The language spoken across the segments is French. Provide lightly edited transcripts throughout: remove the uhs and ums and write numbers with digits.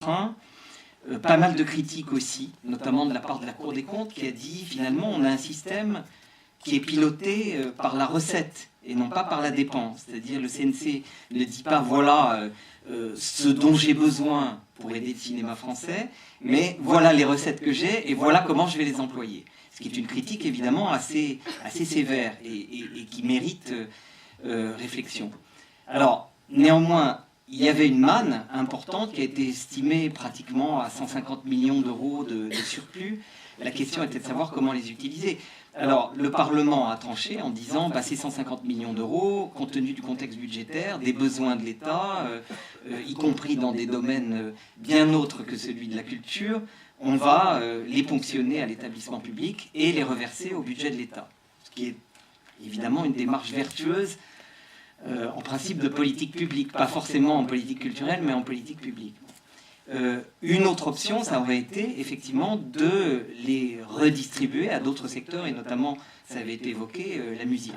frein. Pas mal de critiques aussi, notamment de la part de la Cour des comptes, qui a dit finalement on a un système qui est piloté par la recette et non pas par la dépense. C'est-à-dire le CNC ne dit pas voilà ce dont j'ai besoin pour aider le cinéma français, mais voilà les recettes que j'ai et voilà comment je vais les employer. Ce qui est une critique évidemment assez sévère et qui mérite réflexion. Alors, néanmoins, il y avait une manne importante qui a été estimée pratiquement à 150 millions d'euros de surplus. La question était de savoir comment les utiliser. Alors, le Parlement a tranché en disant ces 150 millions d'euros, compte tenu du contexte budgétaire, des besoins de l'État, y compris dans des domaines bien autres que celui de la culture, on va les ponctionner à l'établissement public et les reverser au budget de l'État. Ce qui est évidemment une démarche vertueuse en principe de politique publique, pas forcément en politique culturelle, mais en politique publique. Une autre option, ça aurait été effectivement de les redistribuer à d'autres secteurs, et notamment, ça avait été évoqué, la musique.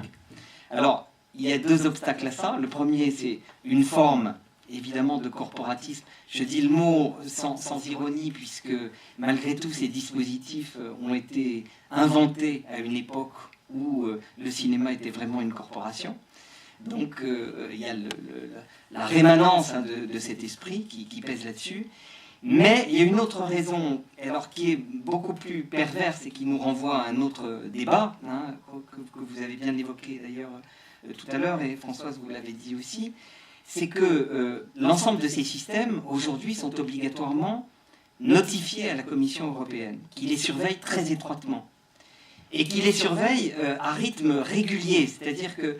Alors, il y a deux obstacles à ça. Le premier, c'est une forme, évidemment, de corporatisme. Je dis le mot sans ironie, puisque malgré tout, ces dispositifs ont été inventés à une époque où le cinéma était vraiment une corporation. Donc il y a la rémanence de cet esprit qui pèse là-dessus. Mais il y a une autre raison, alors qui est beaucoup plus perverse et qui nous renvoie à un autre débat, que vous avez bien évoqué d'ailleurs tout à l'heure, et Françoise, vous l'avez dit aussi, c'est que l'ensemble de ces systèmes, aujourd'hui, sont obligatoirement notifiés à la Commission européenne, qui les surveille très étroitement, et qui les surveille à rythme régulier, c'est-à-dire que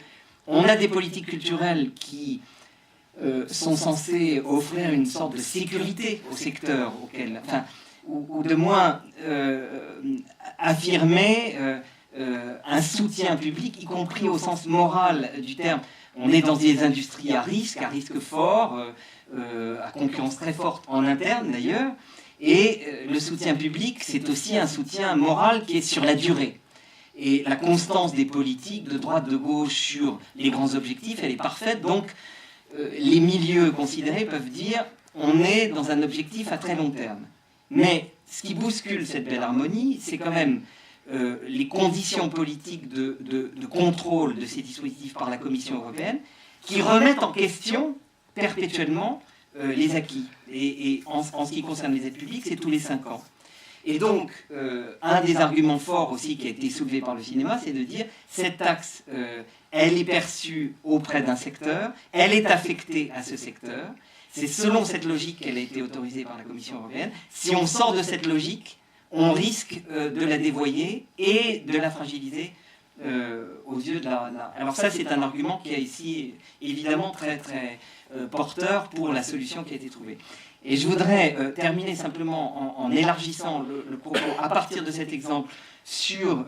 on a des politiques culturelles qui sont censées offrir une sorte de sécurité au secteur, ou de moins affirmer un soutien public, y compris au sens moral du terme. On est dans des industries à risque fort, à concurrence très forte en interne d'ailleurs, et le soutien public, c'est aussi un soutien moral qui est sur la durée. Et la constance des politiques de droite, de gauche sur les grands objectifs, elle est parfaite. Donc, les milieux considérés peuvent dire on est dans un objectif à très long terme. Mais ce qui bouscule cette belle harmonie, c'est quand même les conditions politiques de contrôle de ces dispositifs par la Commission européenne qui remettent en question perpétuellement les acquis. Et en ce qui concerne les aides publiques, c'est tous les 5 ans. Et donc, un des arguments forts aussi qui a été soulevé par le cinéma, c'est de dire cette taxe, elle est perçue auprès d'un secteur, elle est affectée à ce secteur. C'est selon cette logique qu'elle a été autorisée par la Commission européenne. Si on sort de cette logique, on risque de la dévoyer et de la fragiliser aux yeux de la... Alors ça, c'est un argument qui est ici évidemment très, très porteur pour la solution qui a été trouvée. Et je voudrais terminer simplement en élargissant le propos à partir de cet exemple sur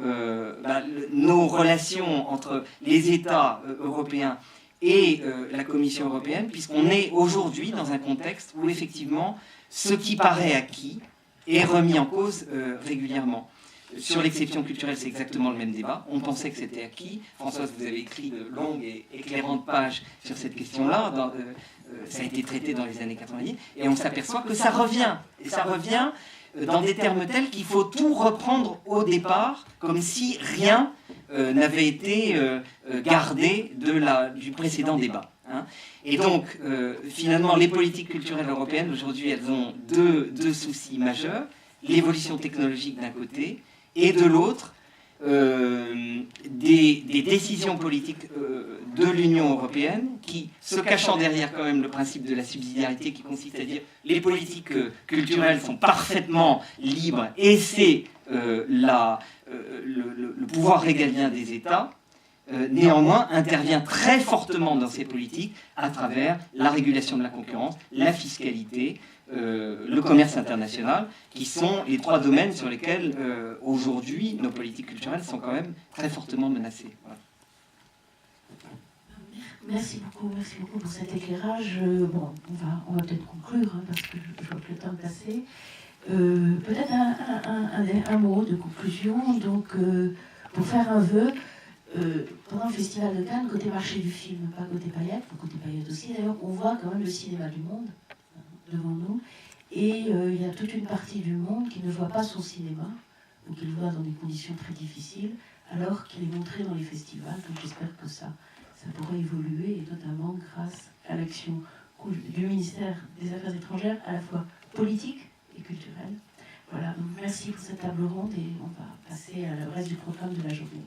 nos relations entre les États européens et la Commission européenne, puisqu'on est aujourd'hui dans un contexte où effectivement ce qui paraît acquis est remis en cause régulièrement. Sur l'exception culturelle, c'est exactement le même débat. On pensait que c'était acquis. Françoise, vous avez écrit de longues et éclairantes pages sur cette question-là. Ça a été traité dans les années 90. Et on s'aperçoit que ça revient. Et ça revient dans des termes tels qu'il faut tout reprendre au départ, comme si rien n'avait été gardé du précédent débat. Et donc, finalement, les politiques culturelles européennes, aujourd'hui, elles ont deux soucis majeurs. L'évolution technologique d'un côté, et de l'autre, des décisions politiques de l'Union européenne qui, se cachant derrière quand même le principe de la subsidiarité qui consiste à dire les politiques culturelles sont parfaitement libres et c'est le pouvoir régalien des États, néanmoins intervient très fortement dans ces politiques à travers la régulation de la concurrence, la fiscalité, le commerce international, qui sont les 3 domaines sur lesquels aujourd'hui nos politiques culturelles sont quand même très fortement menacées. Voilà. Merci beaucoup pour cet éclairage. Bon, on va peut-être conclure parce que je vois que le temps est passé. Peut-être un mot de conclusion. Donc, pour faire un vœu, pendant le Festival de Cannes, côté marché du film, pas côté paillettes, côté paillettes aussi d'ailleurs, on voit quand même le cinéma du monde devant nous. Et il y a toute une partie du monde qui ne voit pas son cinéma, donc il le voit dans des conditions très difficiles, alors qu'il est montré dans les festivals. Donc j'espère que ça pourrait évoluer, et notamment grâce à l'action du ministère des Affaires étrangères, à la fois politique et culturelle. Voilà, donc merci pour cette table ronde, et on va passer au reste du programme de la journée.